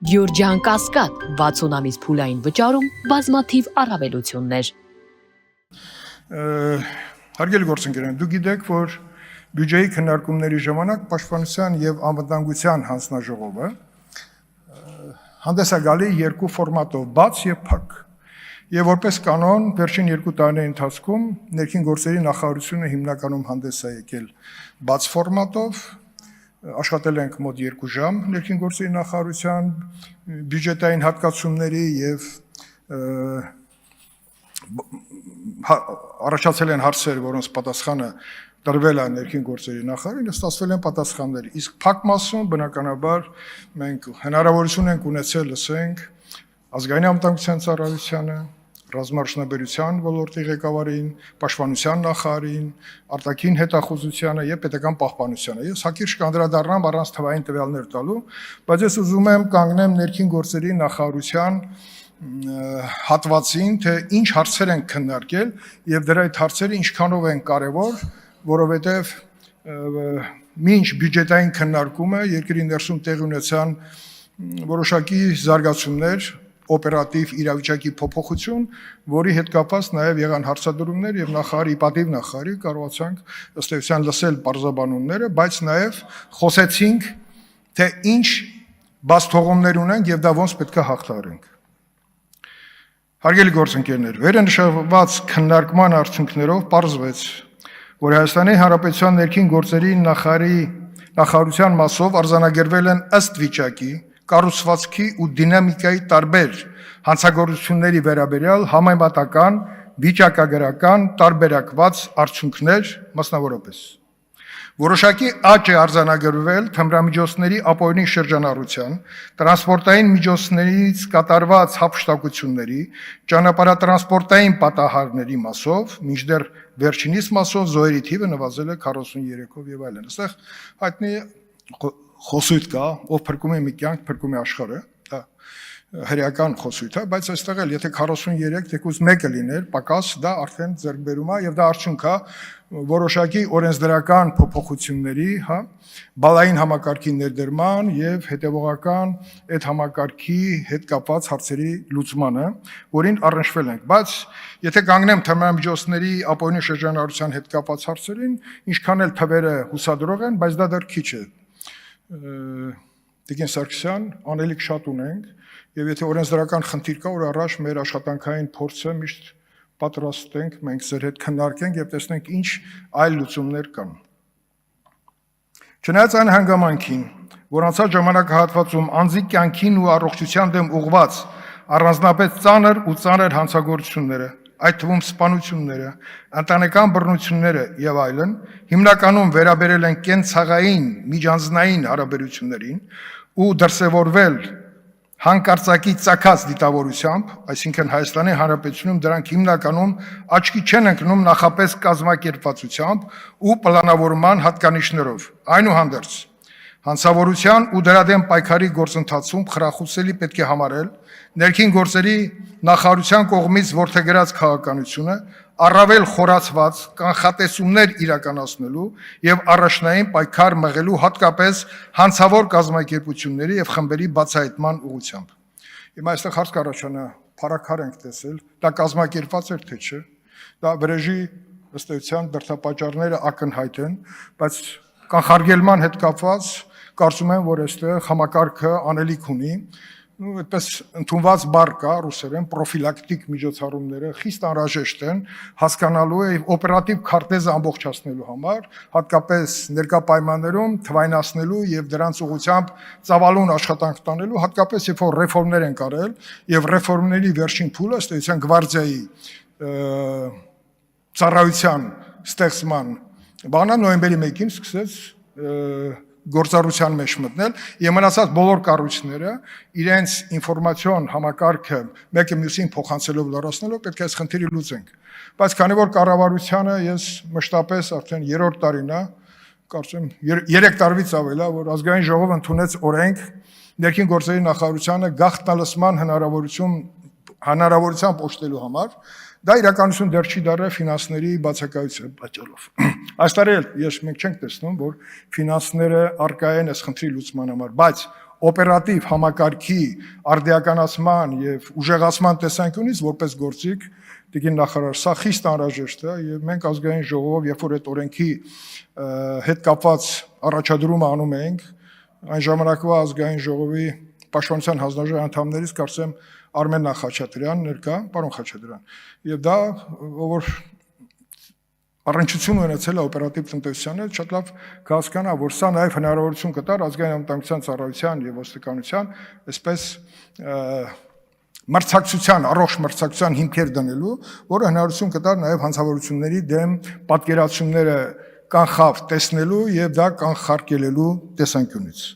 Գյուրջան Կասկադ 60 ամիս փուլային վճարում բազմաթիվ առավելություններ։ Հարգելի գործընկերներ, դուք գիտեք, որ բյուջեի քննարկումների ժամանակ Պաշտպանության եւ Անվտանգության հանձնաժողովը հանդես է գալի երկու ֆորմատով՝ բաց եւ փակ։ Եվ որպես կանոն, վերջին 2 տարիների ընթացքում ներքին գործերի նախարարությունը հիմնականում հանդես է եկել բաց ֆորմատով, աշխատել ենք մոտ 2 ժամ ներքին գործերի նախարարության բյուջետային հատկացումների եւ առաջացել են հարցեր, որոնց պատասխանը տրվել է ներքին գործերի նախարարին, ստացվել են պատասխաններ։ Իսկ փակ մասում բնականաբար մենք հնարավորություն ենք ունեցել լսենք ազգային անվտանգության ծառայությանը, ռազմաարդյունաբերության ոլորտի ղեկավարին, պաշտպանության նախարարին, արտաքին հետախուզությանը եւ պետական պահպանությանը։ Ես հակիրճ կանդրադառնամ առանց թվային տվյալներ տալու, բայց ես ուզում եմ կանգնեմ ներքին գործերի նախարարության հատվածին, թե ինչ հարցեր են քննարկել եւ դրա այդ հարցերը ինչքանով են կարեւոր, որովհետեւ մինչ բյուջետային քննարկումը երկրի ներսում տեղի ունեցան որոշակի զարգացումներ, օպերատիվ իրավիճակի փոփոխություն, որի հետ կապված նաև եղան հարցադրումներ եւ նախարարի պատիվ նախարարի կարողացանք ըստ էության լսել բարձրաբանումները, բայց նաև խոսեցինք, թե ինչ բացթողումներ ունենք եւ դա ոնց պետք է հաղթահարենք։ Հարգելի գործընկերներ, վերնշված քննարկման արդյունքներով պարզվեց, որ Հայաստանի Հանրապետության ներքին գործերի նախարարության մասով արձանագրվել են ըստ վիճակի կառուցվածքի ու դինամիկայի տարբեր հանցագործությունների վերաբերյալ համեմատական, վիճակագրական, տարբերակված արդյունքներ, մասնավորապես։ Որոշակի աճ է արձանագրվել թմրամիջոցների ապօրինի շրջանառության, տրանսպորտային միջոցներից կատարված հափշտակությունների, ճանապարհատրանսպորտային պատահարների մասով, մինչդեռ վերջինիս մասով զոհերի թիվը նվազել է 43-ով եւ այլն։ Այստեղ հայտնի խոսույթ կա, ով փրկում է մի կյանք, փրկում է աշխարհը, դա հրեական խոսույթ է, բայց այստեղ էլ եթե 43, թեկուզ մեկը լիներ, պակաս, դա արդեն ձեռքբերում է եւ դա արդյունք է որոշակի օրենսդրական փոփոխությունների, բալային համակարգի ներդրման եւ հետեւողական այդ համակարգի հետ կապված հարցերի լուծմանը, որին առնչվել ենք, բայց եթե կանգնեմ թմրամիջոցների ապօրինի շրջանառության հետ կապված հարցերին, ինչքան էլ թվերը հուսադրող են, բայց դա դեռ քիչ է։ Տիկին Սարգսյան, անելիք շատ ունենք եւ եթե օրենսդրական խնդիր կա, որ առաջ մեր աշխատանքային փորձը միշտ պատրաստ ենք մենք ձեր հետ քննարկենք եւ տեսնենք ինչ այլ լուծումներ կան։ Չնայած այն հանգամանքին, որ անցած ժամանակահատվածում անձի կյանքին ու առողջության դեմ ուղղված առանձնապես ծանր հանցագործությունները, այդ թվում սպանությունները, ընտանեկան բռնությունները եւ այլն, հիմնականում վերաբերել են կենցաղային միջանձնային հարաբերություններին ու դրսևորվել հանկարծակի ծագած դիտավորությամբ, այսինքն Հայաստանի Հանրապետությունում դրանք հիմնականում աչքի չեն ընկնում նախապես կազմակերպվածությամբ ու պլանավորման հատկանիշներով։ Այնուհանդերձ, հանցավորության ու դրա դեմ պայքարի գործընթացում խրախուսելի պետք է համարել ներքին գործերի նախարարության կողմից որդեգրած քաղաքականությունը առավել խորացված կանխատեսումներ իրականացնելու եւ առաջնային պայքար մղելու հատկապես հանցավոր կազմակերպությունների եւ խմբերի բացահայտման ուղղությամբ։ Հիմա այստեղ հարց կառաջանա, փառաքար ենք տեսել, դա կազմակերպված էր թե չէ, դա վրեժի ըստ էության դրդապատճառները ակնհայտ են, բայց կանխարգելման հետ կապված կարծում եմ, որ այստեղ համակարգը անելիք ունի, այդպես ընդունված բառ կա ռուսերեն պրոֆիլակտիկ միջոցառումները խիստ անհրաժեշտ են հասկանալու եւ օպերատիվ քարտեզը ամբողջացնելու համար, հատկապես ներկա պայմաններում թվայնացնելու եւ դրանց ուղղությամբ ծավալուն աշխատանք տանելու, հատկապես երբ որ ռեֆորմներ են կարել եւ ռեֆորմների վերջին փուլը ըստ էության գվարդիայի ծառայության ստեղծման բանը նոյեմբերի 1-ին սկսեց գործառության մեջ մտնել եւ մնացած բոլոր կառույցները իրենց ինֆորմացիոն համակարգը մեկը մյուսին փոխանցելով լրացնելով պետք է այս խնդիրը լուծենք։ Բայց քանի որ կառավարությանը ես մշտապես արդեն 3-րդ տարին է, կարծեմ 3 տարվից ավել է, որ ազգային ժողովը ընդունեց օրենք ներքին գործերի նախարարությանը գաղտնալսման հնարավորությամբ օգտելու համար, դա իրականություն դեռ չի դառել ֆինանսների բացակայության պատճառով։ Այս տարի մենք չենք տեսնում, որ ֆինանսները առկա են այս խնդրի լուծման համար, բայց օպերատիվ համակարգի արդիականացման եւ ուժեղացման տեսանկյունից որպես գործիք Տիկին նախարար, սա խիստ անհրաժեշտ է եւ մենք ազգային ժողովով, երբ որ այդ օրենքի հետ կապված առաջադրումը անում ենք, այն ժամանակվա ազգային ժողովի Պաշտպանության հանձնաժողովի անդամներից կարծեմ Արմեն Խաչատրյան ներկա, պարոն Խաչատրյան, եւ դա որ առնչություն ունեցել է օպերատիվ տնտեսության հետ, շատ լավ կհասկանա, որ սա նաեւ հնարավորություն կտար ազգային անվտանգության ծառայության եւ ոստիկանության այսպես մրցակցության, առողջ մրցակցության հիմքեր դնելու, որը հնարավորություն կտար նաև հանցավորությունների դեմ պատկերացումները կանխավ տեսնելու եւ դա կանխարգելելու տեսանկյունից։